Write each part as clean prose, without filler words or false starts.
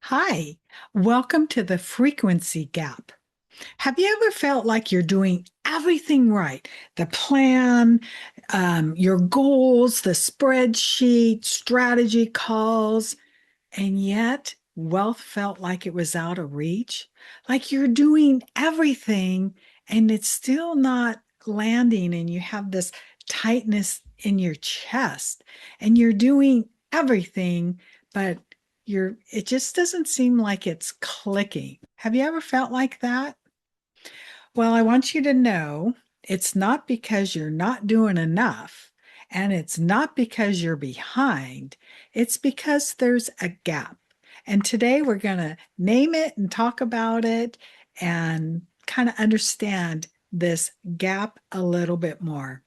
Hi, welcome to the frequency gap. Have you ever felt like you're doing everything right? The plan, your goals, the spreadsheet, strategy calls, and yet wealth felt like it was out of reach? Like you're doing everything and it's still not landing, and you have this tightness in your chest, and you're doing everything, but it just doesn't seem like it's clicking. Have you ever felt like that? Well, I want you to know it's not because you're not doing enough, and it's not because you're behind. It's because there's a gap. And today we're going to name it and talk about it and kind of understand this gap a little bit more.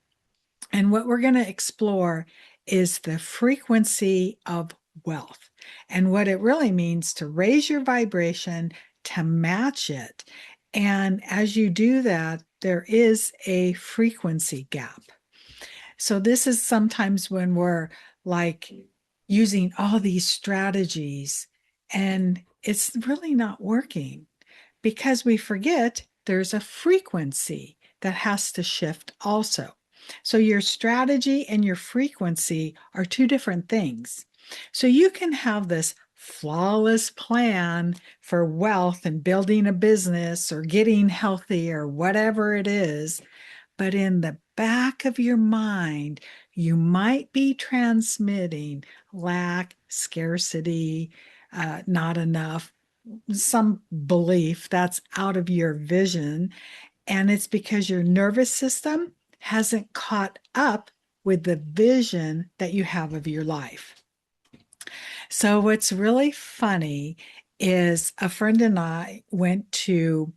And what we're going to explore is the frequency of wealth and what it really means to raise your vibration to match it. And as you do that, there is a frequency gap. So, this is sometimes when we're like using all these strategies and it's really not working because we forget there's a frequency that has to shift also. So your strategy and your frequency are two different things. So you can have this flawless plan for wealth and building a business or getting healthy or whatever it is, but in the back of your mind, you might be transmitting lack, scarcity, not enough, some belief that's out of your vision. And it's because your nervous system hasn't caught up with the vision that you have of your life. So, what's really funny is a friend and I went to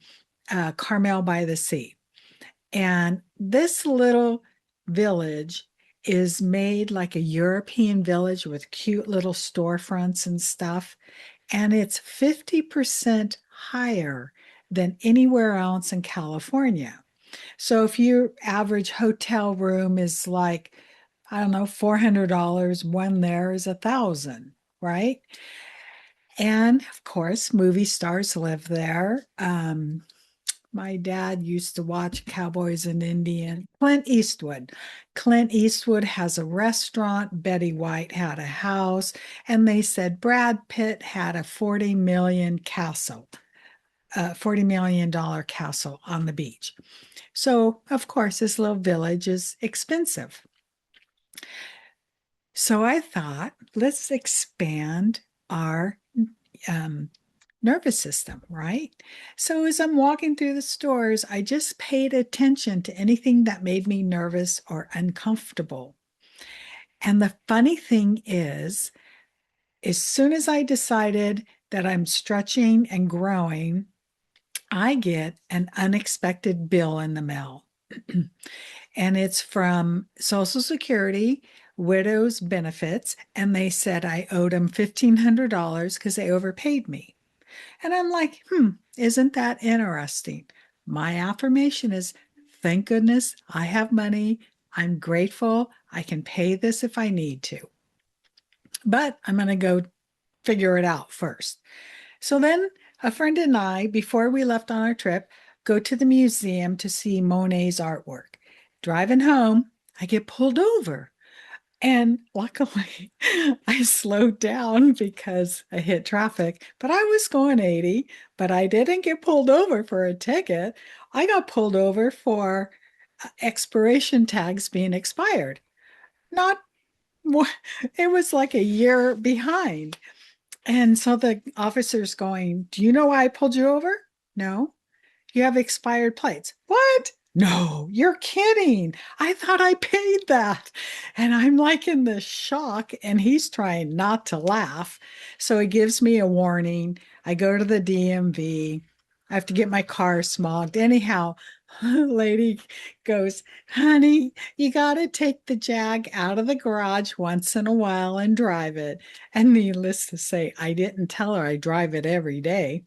Carmel by the Sea. And this little village is made like a European village with cute little storefronts and stuff. And it's 50% higher than anywhere else in California. So if your average hotel room is like, I don't know, $400, one there is 1,000, right? And of course, movie stars live there. My dad used to watch Cowboys and Indian. Clint Eastwood. Clint Eastwood has a restaurant. Betty White had a house. And they said Brad Pitt had a 40 million castle, $40 million castle on the beach. So, of course, this little village is expensive. So I thought, let's expand our um, nervous system, right? So as I'm walking through the stores, I just paid attention to anything that made me nervous or uncomfortable. And the funny thing is, as soon as I decided that I'm stretching and growing, I get an unexpected bill in the mail. And it's from Social Security, widow's benefits. And they said I owed them $1,500 because they overpaid me. And I'm like, isn't that interesting? My affirmation is, thank goodness I have money. I'm grateful. I can pay this if I need to. But I'm going to go figure it out first. So then a friend and I, before we left on our trip, go to the museum to see Monet's artwork. Driving home, I get pulled over. And luckily, I slowed down because I hit traffic, but I was going 80, but I didn't get pulled over for a ticket. I got pulled over for expiration tags being expired. Not, it was like a year behind. And so the officer's going, do you know why I pulled you over? No. You have expired plates. What? No, you're kidding. I thought I paid that. And I'm like in the shock, and he's trying not to laugh. So he gives me a warning. I go to the DMV. I have to get my car smogged. Anyhow, lady goes, honey, you got to take the Jag out of the garage once in a while and drive it. And needless to say, I didn't tell her I drive it every day.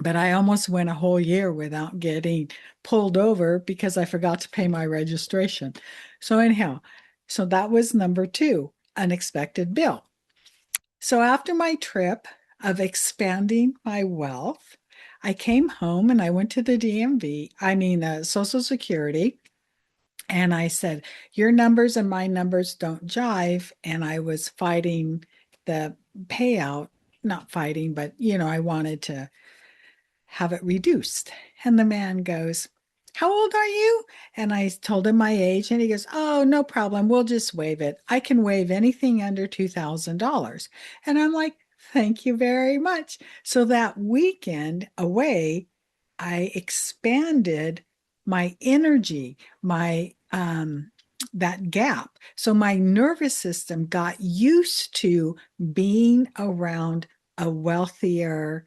But I almost went a whole year without getting pulled over because I forgot to pay my registration. So, anyhow, that was number two, unexpected bill. So, after my trip, of expanding my wealth, I came home and I went to the DMV, Social Security, and I said, your numbers and my numbers don't jive. And I was fighting the payout, not fighting, but I wanted to have it reduced. And the man goes, how old are you? And I told him my age, and he goes, oh, no problem. We'll just waive it. I can waive anything under $2,000. And I'm like, thank you very much. So that weekend away, I expanded my energy, my that gap. So my nervous system got used to being around a wealthier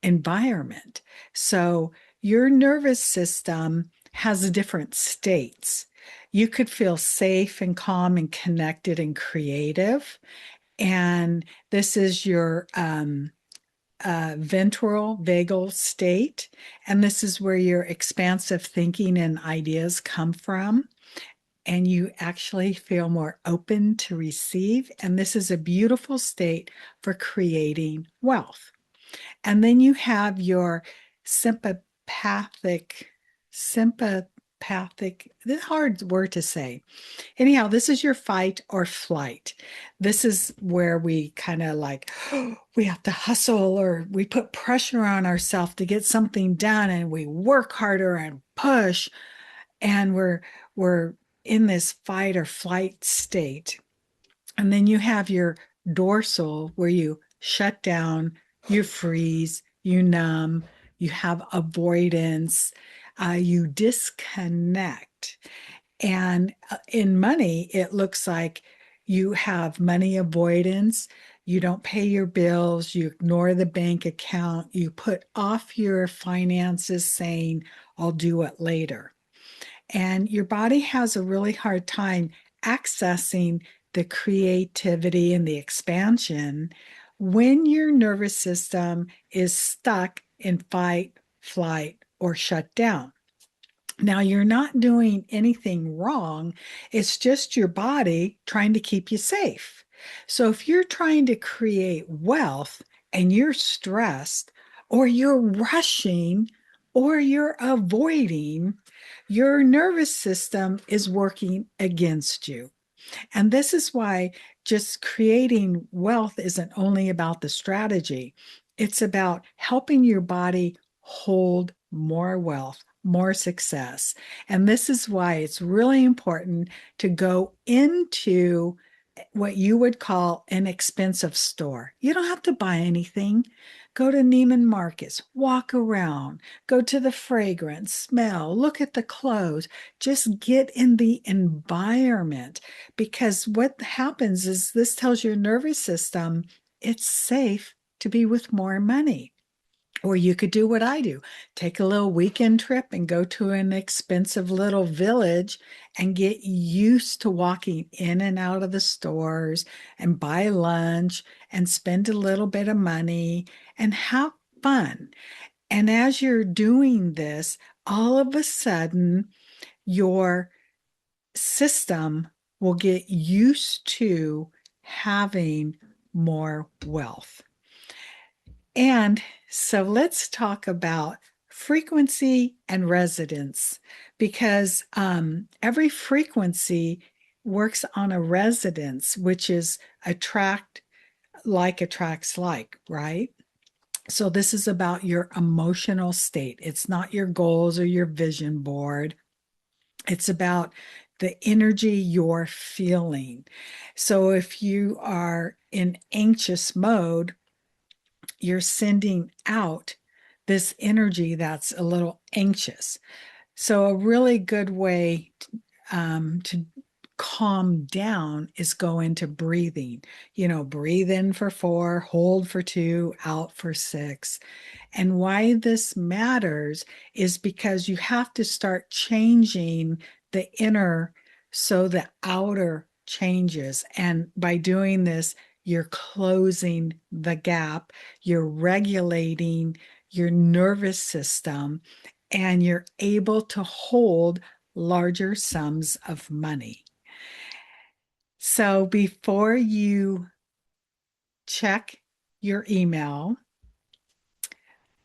environment. So your nervous system has different states. You could feel safe and calm and connected and creative. And this is your ventral vagal state. And this is where your expansive thinking and ideas come from. And you actually feel more open to receive. And this is a beautiful state for creating wealth. And then you have your sympathetic, this is a hard word to say. Anyhow, this is your fight or flight. This is where we kind of like, we have to hustle, or we put pressure on ourselves to get something done, and we work harder and push, and we're in this fight or flight state. And then you have your dorsal, where you shut down, you freeze, you numb, you have avoidance, you disconnect. And in money, it looks like you have money avoidance. You don't pay your bills. You ignore the bank account. You put off your finances saying, I'll do it later. And your body has a really hard time accessing the creativity and the expansion when your nervous system is stuck in fight, flight, or shut down. Now, you're not doing anything wrong. It's just your body trying to keep you safe. So if you're trying to create wealth and you're stressed, or you're rushing, or you're avoiding, your nervous system is working against you. And this is why just creating wealth isn't only about the strategy, it's about helping your body hold more wealth, more success. And this is why it's really important to go into what you would call an expensive store. You don't have to buy anything. Go to Neiman Marcus, walk around, go to the fragrance, smell, look at the clothes, just get in the environment. Because what happens is this tells your nervous system it's safe to be with more money. Or you could do what I do, take a little weekend trip and go to an expensive little village and get used to walking in and out of the stores and buy lunch and spend a little bit of money and have fun. And as you're doing this, all of a sudden, your system will get used to having more wealth. And so let's talk about frequency and resonance, because every frequency works on a resonance, which is attract like attracts like, right? So this is about your emotional state. It's not your goals or your vision board. It's about the energy you're feeling. So if you are in anxious mode, you're sending out this energy that's a little anxious. So, a really good way to calm down is go into breathing. Breathe in for 4, hold for 2, out for 6. And why this matters is because you have to start changing the inner so the outer changes. And by doing this, you're closing the gap, you're regulating your nervous system, and you're able to hold larger sums of money. So before you check your email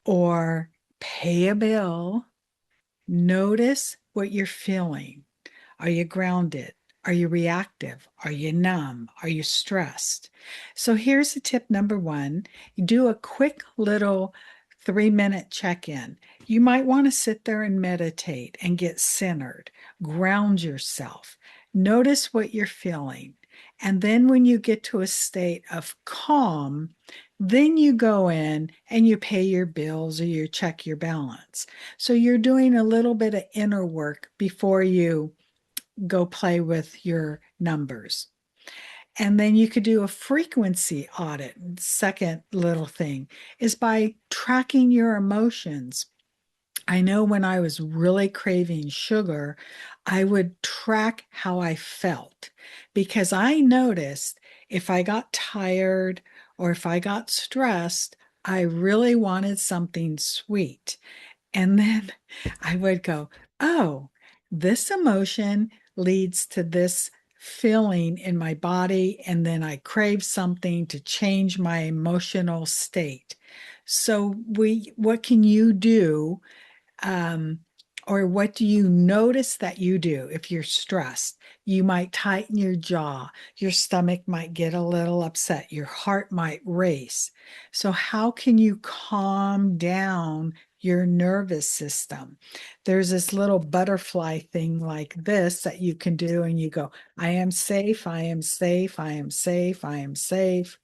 or pay a bill, notice what you're feeling. Are you grounded? Are you reactive? Are you numb? Are you stressed? So here's the tip number one. You do a quick little 3-minute check in. You might want to sit there and meditate and get centered, ground yourself, notice what you're feeling. And then when you get to a state of calm, then you go in and you pay your bills or you check your balance. So you're doing a little bit of inner work before you go play with your numbers. And then you could do a frequency audit. Second little thing is by tracking your emotions. I know when I was really craving sugar, I would track how I felt because I noticed if I got tired or if I got stressed, I really wanted something sweet. And then I would go, oh, this emotion leads to this feeling in my body. And then I crave something to change my emotional state. So what can you do? Um, or what do you notice that you do if you're stressed? You might tighten your jaw, your stomach might get a little upset, your heart might race. So, how can you calm down your nervous system? There's this little butterfly thing like this that you can do, and you go, I am safe, I am safe, I am safe, I am safe.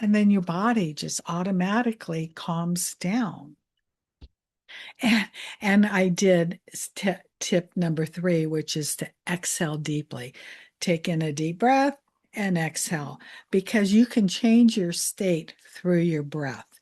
And then your body just automatically calms down. And, and I did tip number 3, which is to exhale deeply. Take in a deep breath and exhale because you can change your state through your breath.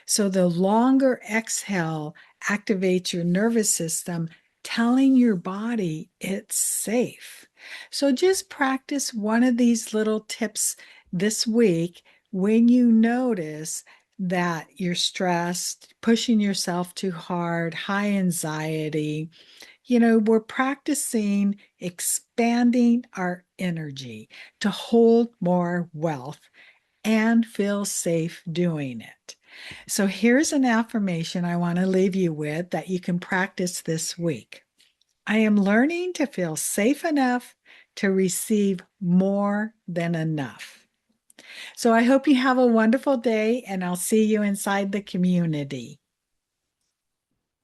So the longer exhale activates your nervous system, telling your body it's safe. So just practice one of these little tips this week when you notice that you're stressed, pushing yourself too hard, high anxiety. We're practicing expanding our energy to hold more wealth and feel safe doing it. So here's an affirmation I want to leave you with that you can practice this week. I am learning to feel safe enough to receive more than enough. So I hope you have a wonderful day, and I'll see you inside the community.